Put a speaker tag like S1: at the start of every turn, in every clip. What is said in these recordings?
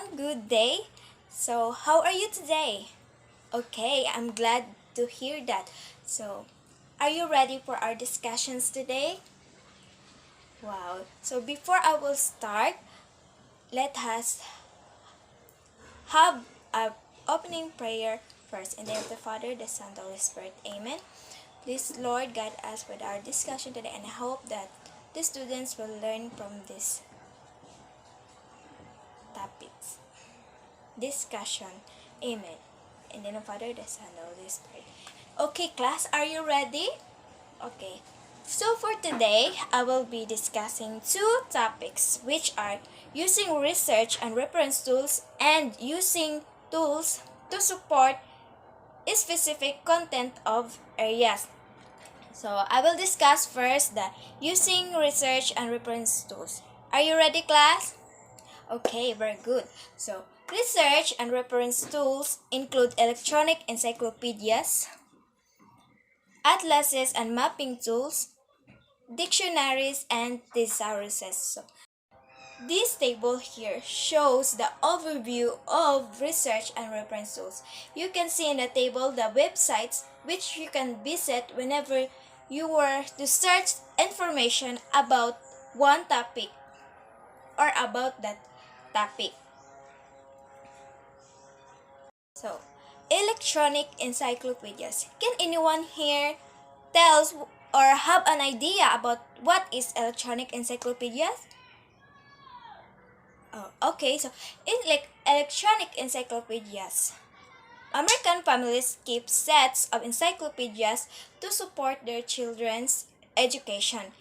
S1: everyone. Good day. So, how are you today? Okay, I'm glad to hear that. So, are you ready for our discussions today? Wow. So, before I will start, let us have a opening prayer first. In the name of the Father, the Son, the Holy Spirit. Amen. Please, Lord, guide us with our discussion today, and I hope that the students will learn from these topics. Discussion. Amen. In the name of the Father, the Son, the Holy Spirit. Okay, class, are you ready? Okay. So for today, I will be discussing two topics, which are using research and reference tools and using tools to support specific content of areas. So I will discuss first the using research and reference tools. Are you ready, class? Okay, very good. So, research and reference tools include electronic encyclopedias, atlases and mapping tools, dictionaries, and thesauruses. So, this table here shows the overview of research and reference tools. You can see in the table the websites which you can visit whenever you were to search information about one topic or about that topic. So, electronic encyclopedias. Can anyone here tell or have an idea about what is electronic encyclopedias? Oh, okay, so in electronic encyclopedias, American families keep sets of encyclopedias to support their children's education.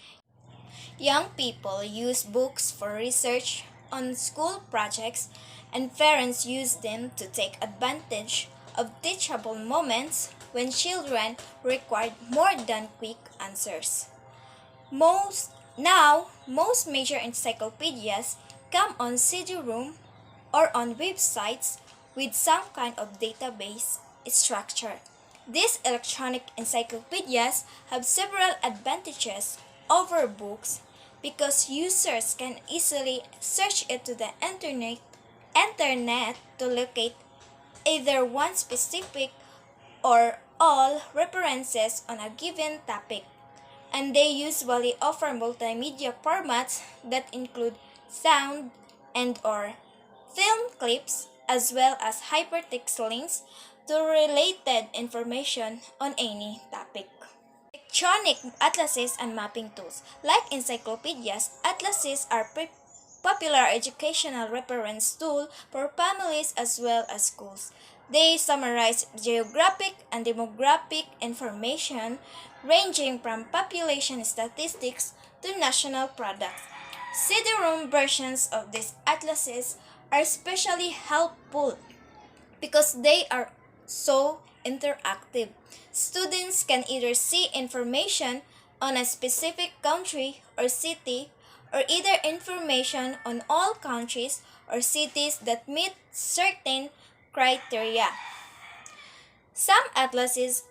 S1: Young people use books for research on school projects, and parents use them to take advantage of teachable moments when children required more than quick answers. Most major encyclopedias come on CD-ROM or on websites with some kind of database structure. These electronic encyclopedias have several advantages over books because users can easily search into the internet to locate either one specific or all references on a given topic, and they usually offer multimedia formats that include sound and or film clips as well as hypertext links to related information on any topic. Electronic atlases and mapping tools. Like encyclopedias, atlases are popular educational reference tool for families as well as schools. They summarize geographic and demographic information ranging from population statistics to national products. CD-ROM versions of these atlases are especially helpful because they are so interactive. Students can either see information on a specific country or city, or either information on all countries or cities that meet certain criteria. Some atlases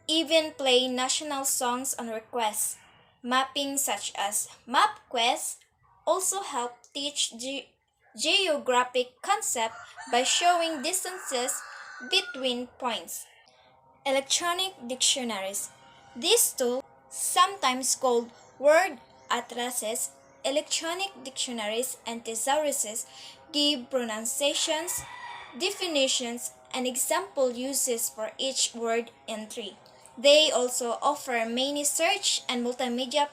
S1: even play national songs on request. Mapping such as MapQuest also help teach geographic concept by showing distances between points. Electronic dictionaries. These tools, sometimes called word atlases, electronic dictionaries, and thesauruses, give pronunciations, definitions, and example uses for each word entry. They also offer many search and multimedia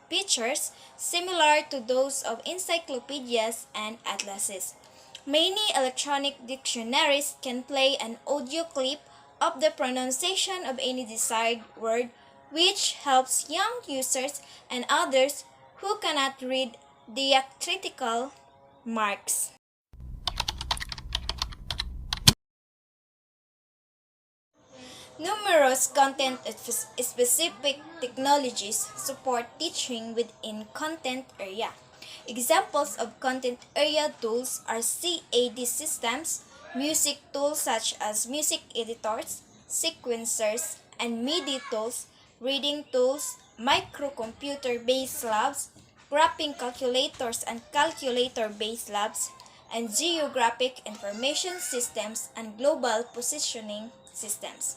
S1: features similar to those of encyclopedias and atlases. Many electronic dictionaries can play an audio clip of the pronunciation of any desired word, which helps young users and others who cannot read diacritical marks. Numerous content-specific technologies support teaching within content area. Examples of content area tools are CAD systems, music tools such as music editors, sequencers, and MIDI tools, reading tools, microcomputer-based labs, graphing calculators and calculator-based labs, and geographic information systems and global positioning systems.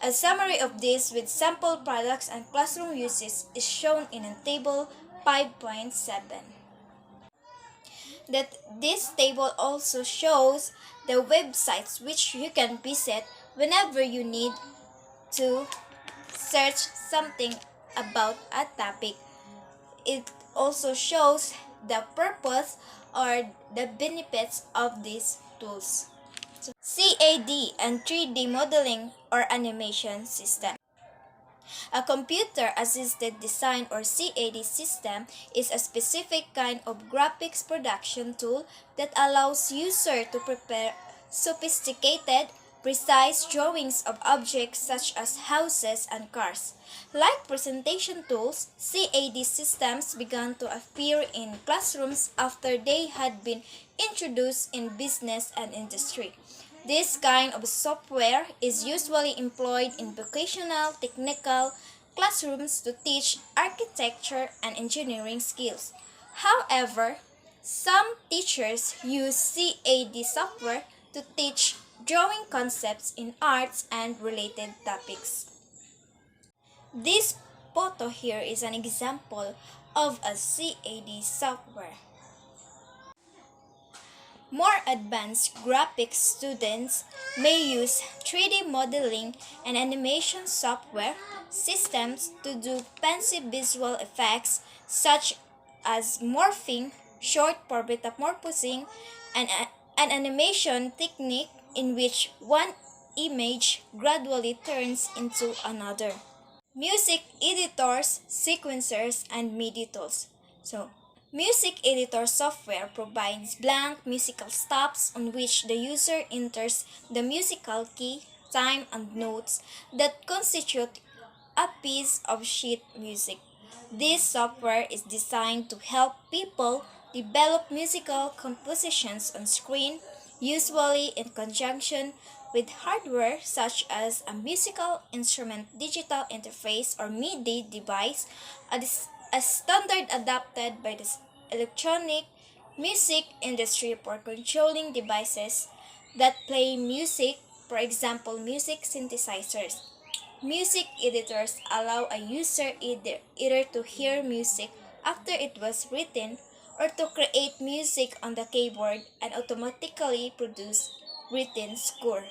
S1: A summary of this with sample products and classroom uses is shown in Table 5.7. That this table also shows the websites which you can visit whenever you need to search something about a topic. It also shows the purpose or the benefits of these tools. CAD and 3D modeling or animation system. A computer-assisted design or CAD system is a specific kind of graphics production tool that allows user to prepare sophisticated, precise drawings of objects such as houses and cars. Like presentation tools, CAD systems began to appear in classrooms after they had been introduced in business and industry. This kind of software is usually employed in vocational, technical classrooms to teach architecture and engineering skills. However, some teachers use CAD software to teach drawing concepts in arts and related topics. This photo here is an example of a CAD software. More advanced graphics students may use 3D modeling and animation software systems to do fancy visual effects such as morphing, short for metamorphosing, and an animation technique in which one image gradually turns into another. Music editors, sequencers, and MIDI tools. Music editor software provides blank musical stops on which the user enters the musical key, time, and notes that constitute a piece of sheet music. This software is designed to help people develop musical compositions on screen, usually in conjunction with hardware such as a musical instrument digital interface or MIDI device, a standard adopted by the electronic music industry for controlling devices that play music, for example, music synthesizers. Music editors allow a user either to hear music after it was written or to create music on the keyboard and automatically produce written score.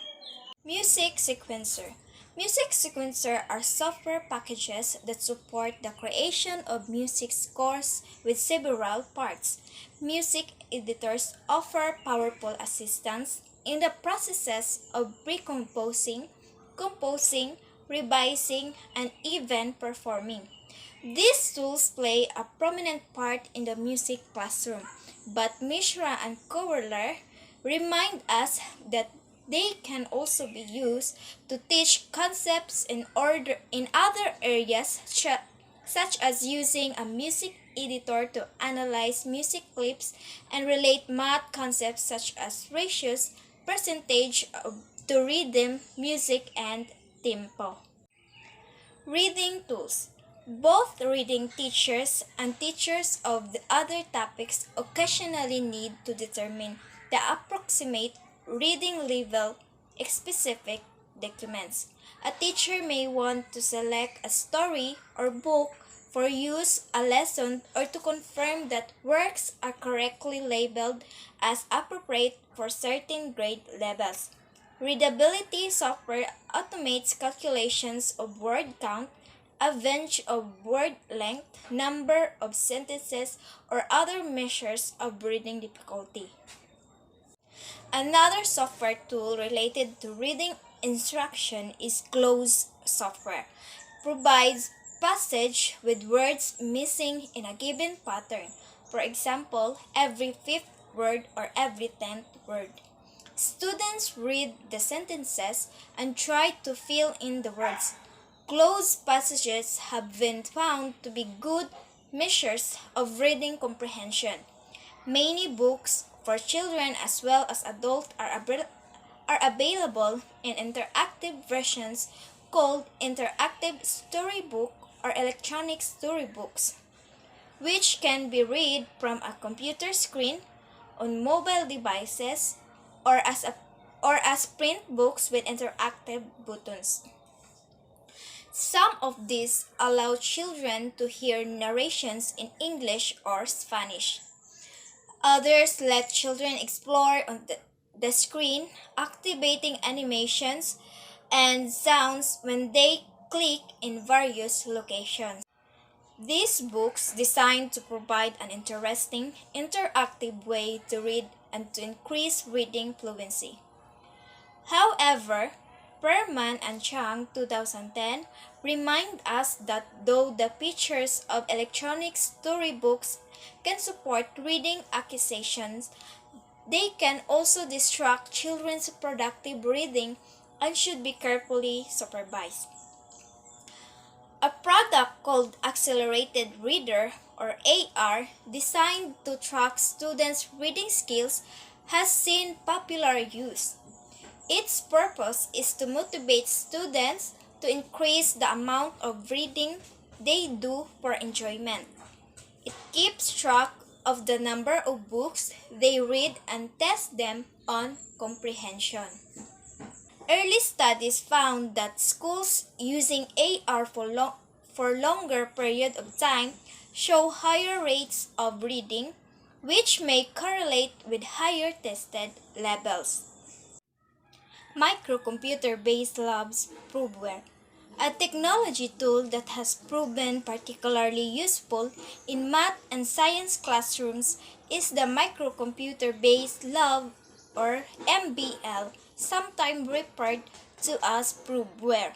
S1: Music sequencer. Music sequencer are software packages that support the creation of music scores with several parts. Music editors offer powerful assistance in the processes of recomposing, composing, revising, and even performing. These tools play a prominent part in the music classroom, but Mishra and Kowler remind us that they can also be used to teach concepts in other areas such as using a music editor to analyze music clips and relate math concepts such as ratios, percentage to rhythm, music, and tempo. Reading tools. Both reading teachers and teachers of the other topics occasionally need to determine the approximate reading level of specific documents. A teacher may want to select a story or book for use a lesson or to confirm that works are correctly labeled as appropriate for certain grade levels. Readability software automates calculations of word count, average of word length, number of sentences, or other measures of reading difficulty. Another software tool related to reading instruction is close software. It provides passage with words missing in a given pattern. For example, every fifth word or every 10th word. Students read the sentences and try to fill in the words. Closed passages have been found to be good measures of reading comprehension. Many books for children as well as adults are available in interactive versions called interactive storybook or electronic storybooks, which can be read from a computer screen on mobile devices or as print books with interactive buttons. Some of these allow children to hear narrations in English or Spanish. Others let children explore on the screen, activating animations and sounds when they click in various locations. These books designed to provide an interesting, interactive way to read and to increase reading fluency. However, Perman and Chang 2010 remind us that though the features of electronic storybooks can support reading acquisitions, they can also distract children's productive reading and should be carefully supervised. A product called Accelerated Reader or AR, designed to track students' reading skills, has seen popular use. Its purpose is to motivate students to increase the amount of reading they do for enjoyment. It keeps track of the number of books they read and tests them on comprehension. Early studies found that schools using AR for longer period of time show higher rates of reading, which may correlate with higher tested levels. Microcomputer-based labs proveware. A technology tool that has proven particularly useful in math and science classrooms is the microcomputer-based lab or MBL, sometimes referred to as proveware.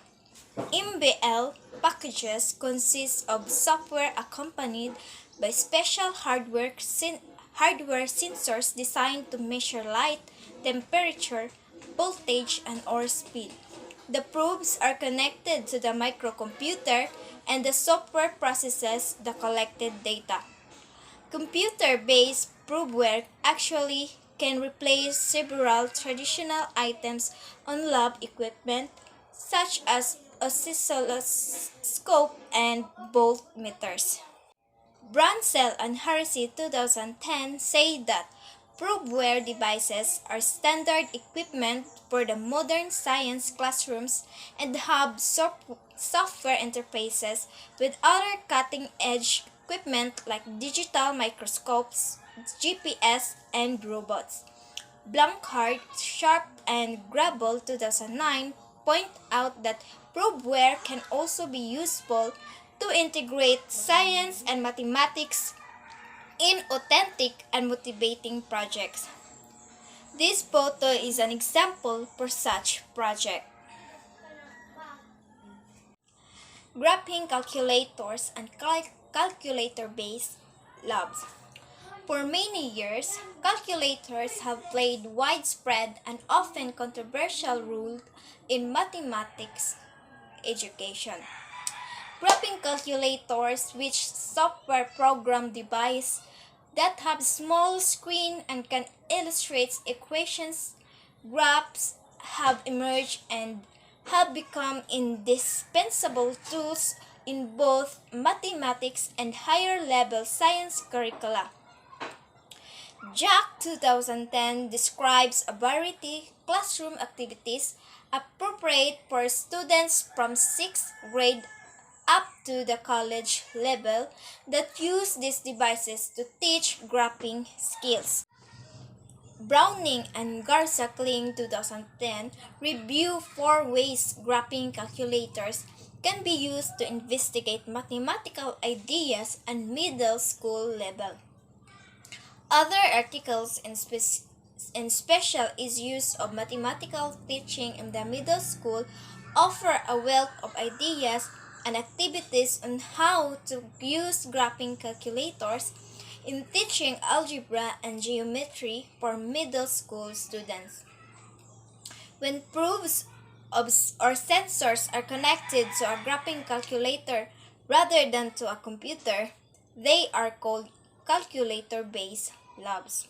S1: MBL packages consist of software accompanied by special hardware sensors designed to measure light, temperature, voltage, and or speed. The probes are connected to the microcomputer and the software processes the collected data. Computer-based probeware actually can replace several traditional items on lab equipment such as oscilloscope and voltmeters. Bransell and Hersey 2010 say that probeware devices are standard equipment for the modern science classrooms and have software interfaces with other cutting-edge equipment like digital microscopes, GPS, and robots. Blanchard, Sharp, and Grable 2009 point out that probeware can also be useful to integrate science and mathematics in authentic and motivating projects. This photo is an example for such project. Graphing calculators and calculator-based labs. For many years, calculators have played widespread and often controversial role in mathematics education. Graphing calculators, which software program device that have small screen and can illustrate equations, graphs have emerged and have become indispensable tools in both mathematics and higher level science curricula. Jack 2010 describes a variety classroom activities appropriate for students from 6th grade up to the college level that use these devices to teach graphing skills. Browning and Garza-Kling 2010 review 4 ways graphing calculators can be used to investigate mathematical ideas at middle school level. Other articles in special issues of mathematical teaching in the middle school offer a wealth of ideas and activities on how to use graphing calculators in teaching algebra and geometry for middle school students. When proofs or sensors are connected to a graphing calculator rather than to a computer, they are called calculator-based labs.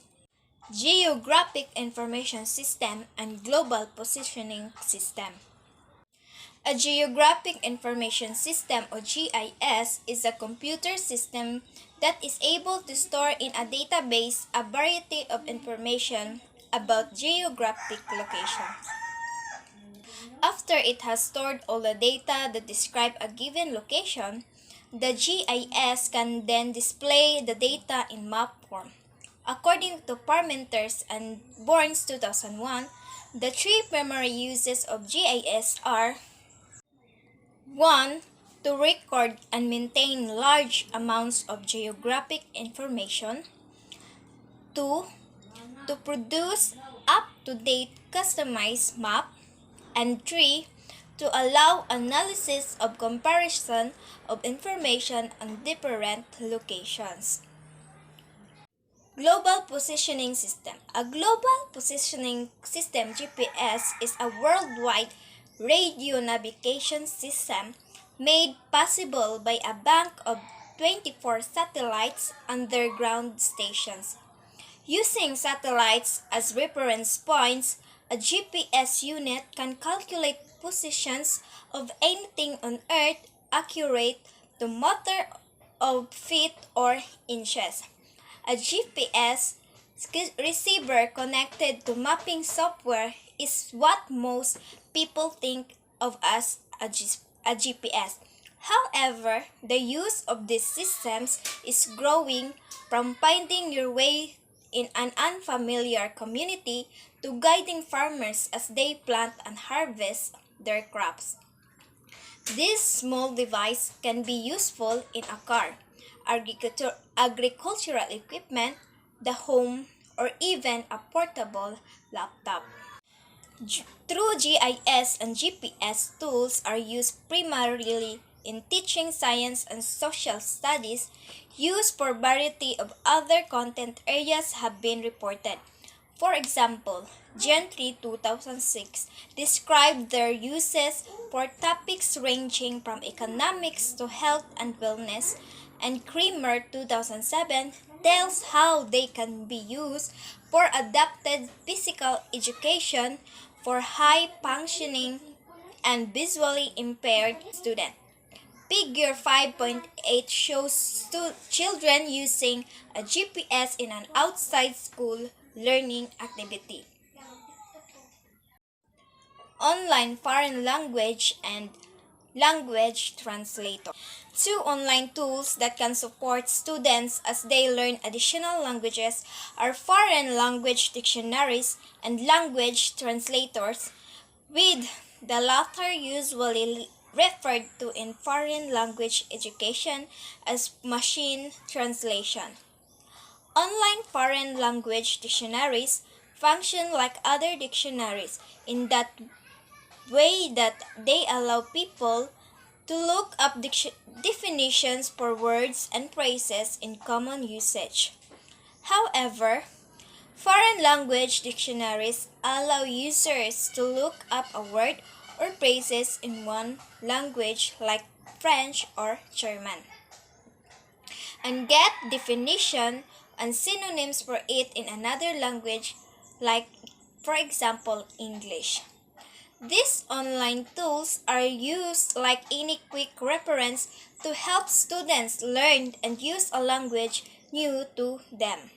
S1: Geographic Information System and Global Positioning System. A Geographic Information System or GIS is a computer system that is able to store in a database a variety of information about geographic locations. After it has stored all the data that describe a given location, the GIS can then display the data in map form. According to Parmenters and Burns 2001, the three primary uses of GIS are: 1. To record and maintain large amounts of geographic information. 2. To produce up-to-date customized map. And 3. To allow analysis of comparison of information on different locations. Global Positioning System. A global positioning system (GPS) is a worldwide radio navigation system made possible by a bank of 24 satellites underground stations. Using satellites as reference points, a GPS unit can calculate positions of anything on Earth accurate to matter of feet or inches. A GPS receiver connected to mapping software is what most people think of as a GPS. However, the use of these systems is growing from finding your way in an unfamiliar community to guiding farmers as they plant and harvest their crops. This small device can be useful in a car, agricultural equipment, the home, or even a portable laptop. Through GIS and GPS tools are used primarily in teaching science and social studies. Use for variety of other content areas have been reported. For example, Gentry 2006 described their uses for topics ranging from economics to health and wellness, and Creamer 2007 tells how they can be used for adapted physical education for high-functioning and visually impaired students. Figure 5.8 shows children using a GPS in an outside school learning activity. Online foreign language and language translator. Two online tools that can support students as they learn additional languages are foreign language dictionaries and language translators, with the latter usually referred to in foreign language education as machine translation. Online foreign language dictionaries function like other dictionaries in that way that they allow people to look up definitions for words and phrases in common usage. However, foreign language dictionaries allow users to look up a word or phrases in one language like French or German, and get definition and synonyms for it in another language like, for example, English. These online tools are used like any quick reference to help students learn and use a language new to them.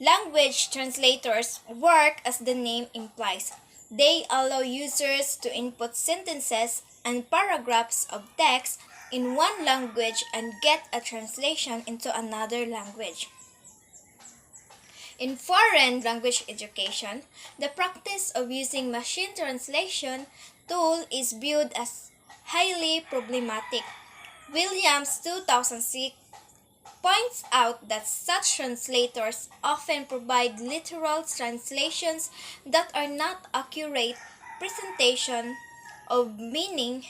S1: Language translators work as the name implies. They allow users to input sentences and paragraphs of text in one language and get a translation into another language. In foreign language education, the practice of using machine translation tool is viewed as highly problematic. Williams 2006 points out that such translators often provide literal translations that are not accurate presentation of meaning,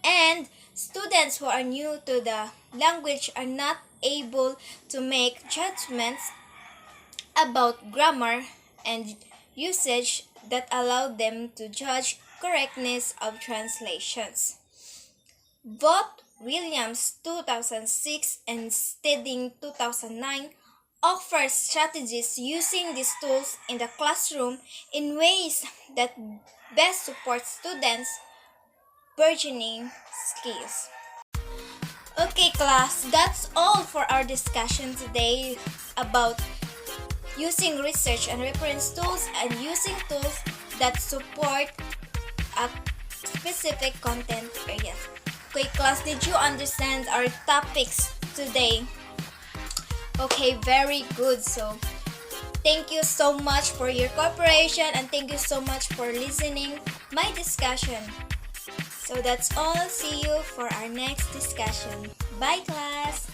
S1: and students who are new to the language are not able to make judgments about grammar and usage that allow them to judge correctness of translations. Both Williams 2006 and Stedding 2009 offer strategies using these tools in the classroom in ways that best support students' burgeoning skills. Okay class, that's all for our discussion today about using research and reference tools and using tools that support a specific content area. Okay class, did you understand our topics today? Okay, very good. So thank you so much for your cooperation and thank you so much for listening my discussion. So that's all. See you for our next discussion. Bye class!